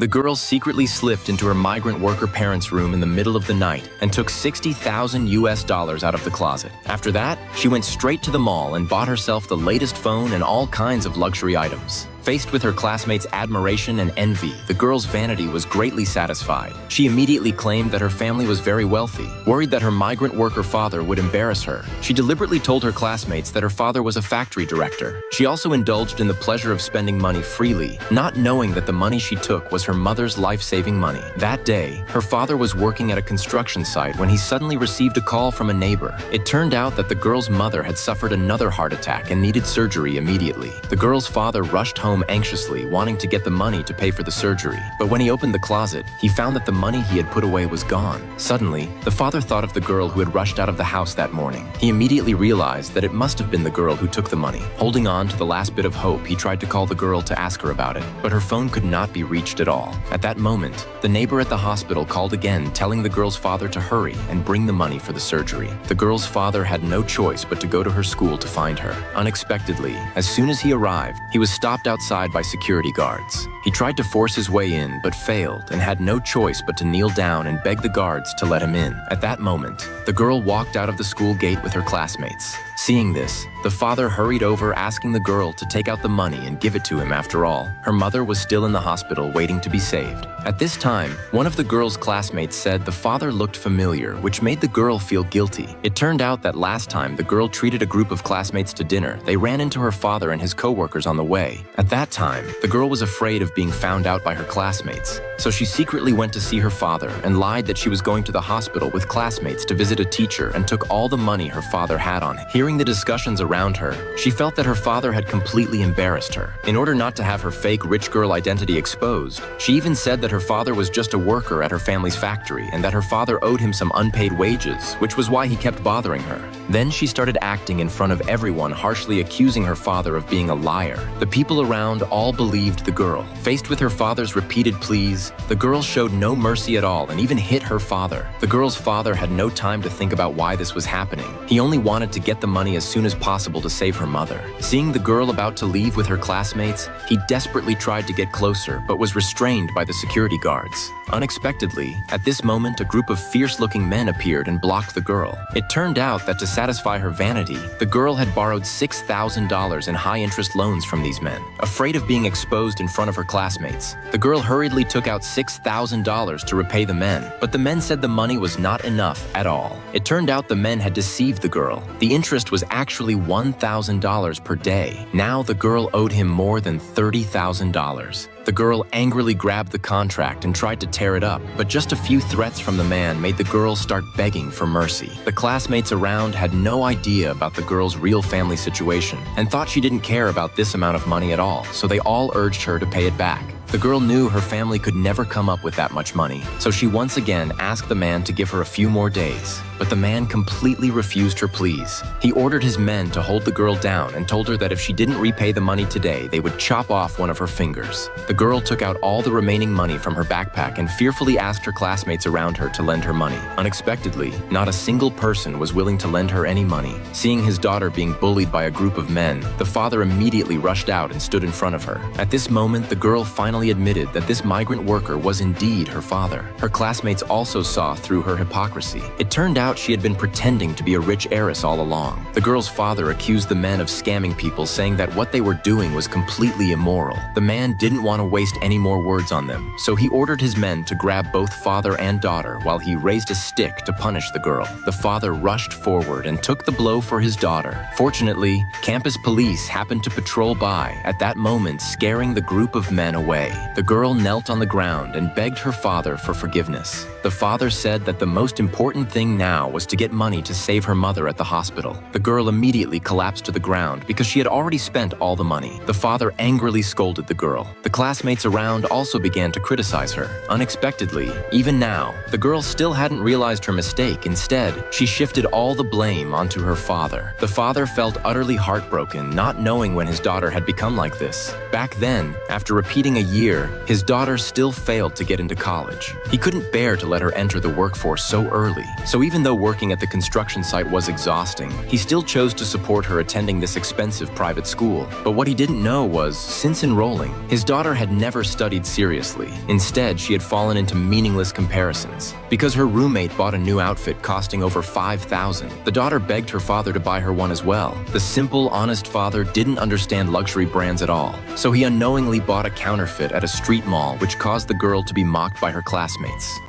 The girl secretly slipped into her migrant worker parents' room in the middle of the night and took $60,000 out of the closet. After that, she went straight to the mall and bought herself the latest phone and all kinds of luxury items. Faced with her classmates' admiration and envy, the girl's vanity was greatly satisfied. She immediately claimed that her family was very wealthy. Worried that her migrant worker father would embarrass her, she deliberately told her classmates that her father was a factory director. She also indulged in the pleasure of spending money freely, not knowing that the money she took was her mother's life-saving money. That day, her father was working at a construction site when he suddenly received a call from a neighbor. It turned out that the girl's mother had suffered another heart attack and needed surgery immediately. The girl's father rushed home anxiously, wanting to get the money to pay for the surgery. But when he opened the closet, he found that the money he had put away was gone. Suddenly, the father thought of the girl who had rushed out of the house that morning. He immediately realized that it must have been the girl who took the money. Holding on to the last bit of hope, he tried to call the girl to ask her about it, but her phone could not be reached at all. At that moment, the neighbor at the hospital called again, telling the girl's father to hurry and bring the money for the surgery. The girl's father had no choice but to go to her school to find her. Unexpectedly, as soon as he arrived, he was stopped outside by security guards. He tried to force his way in, but failed and had no choice but to kneel down and beg the guards to let him in. At that moment, the girl walked out of the school gate with her classmates. Seeing this, the father hurried over, asking the girl to take out the money and give it to him. After all, her mother was still in the hospital waiting to be saved. At this time, one of the girl's classmates said the father looked familiar, which made the girl feel guilty. It turned out that last time the girl treated a group of classmates to dinner, they ran into her father and his co-workers on the way. At that time, the girl was afraid of being found out by her classmates, so she secretly went to see her father and lied that she was going to the hospital with classmates to visit a teacher and took all the money her father had on him. Hearing the discussions around her, she felt that her father had completely embarrassed her. In order not to have her fake rich girl identity exposed, she even said that her father was just a worker at her family's factory and that her father owed him some unpaid wages, which was why he kept bothering her. Then she started acting in front of everyone, harshly accusing her father of being a liar. The people around all believed the girl. Faced with her father's repeated pleas, the girl showed no mercy at all and even hit her father. The girl's father had no time to think about why this was happening. He only wanted to get the money as soon as possible to save her mother. Seeing the girl about to leave with her classmates, he desperately tried to get closer but was restrained by the security guards. Unexpectedly, at this moment, a group of fierce-looking men appeared and blocked the girl. It turned out that to satisfy her vanity, the girl had borrowed $6,000 in high-interest loans from these men. Afraid of being exposed in front of her classmates, the girl hurriedly took out $6,000 to repay the men, but the men said the money was not enough at all. It turned out the men had deceived the girl. The interest was actually $1,000 per day. Now the girl owed him more than $30,000. The girl angrily grabbed the contract and tried to tear it up, but just a few threats from the man made the girl start begging for mercy. The classmates around had no idea about the girl's real family situation and thought she didn't care about this amount of money at all, so they all urged her to pay it back. The girl knew her family could never come up with that much money, so she once again asked the man to give her a few more days. But the man completely refused her pleas. He ordered his men to hold the girl down and told her that if she didn't repay the money today, they would chop off one of her fingers. The girl took out all the remaining money from her backpack and fearfully asked her classmates around her to lend her money. Unexpectedly, not a single person was willing to lend her any money. Seeing his daughter being bullied by a group of men, the father immediately rushed out and stood in front of her. At this moment, the girl finally admitted that this migrant worker was indeed her father. Her classmates also saw through her hypocrisy. It turned out she had been pretending to be a rich heiress all along. The girl's father accused the men of scamming people, saying that what they were doing was completely immoral. The man didn't want to waste any more words on them, so he ordered his men to grab both father and daughter while he raised a stick to punish the girl. The father rushed forward and took the blow for his daughter. Fortunately, campus police happened to patrol by at that moment, scaring the group of men away. The girl knelt on the ground and begged her father for forgiveness. The father said that the most important thing now was to get money to save her mother at the hospital. The girl immediately collapsed to the ground because she had already spent all the money. The father angrily scolded the girl. The classmates around also began to criticize her. Unexpectedly, even now, the girl still hadn't realized her mistake. Instead, she shifted all the blame onto her father. The father felt utterly heartbroken, not knowing when his daughter had become like this. Back then, after repeating a year, his daughter still failed to get into college. He couldn't bear to let her enter the workforce so early. So even though working at the construction site was exhausting, he still chose to support her attending this expensive private school. But what he didn't know was, since enrolling, his daughter had never studied seriously. Instead, she had fallen into meaningless comparisons. Because her roommate bought a new outfit costing over $5,000, the daughter begged her father to buy her one as well. The simple, honest father didn't understand luxury brands at all, so he unknowingly bought a counterfeit at a street mall, which caused the girl to be mocked by her classmates.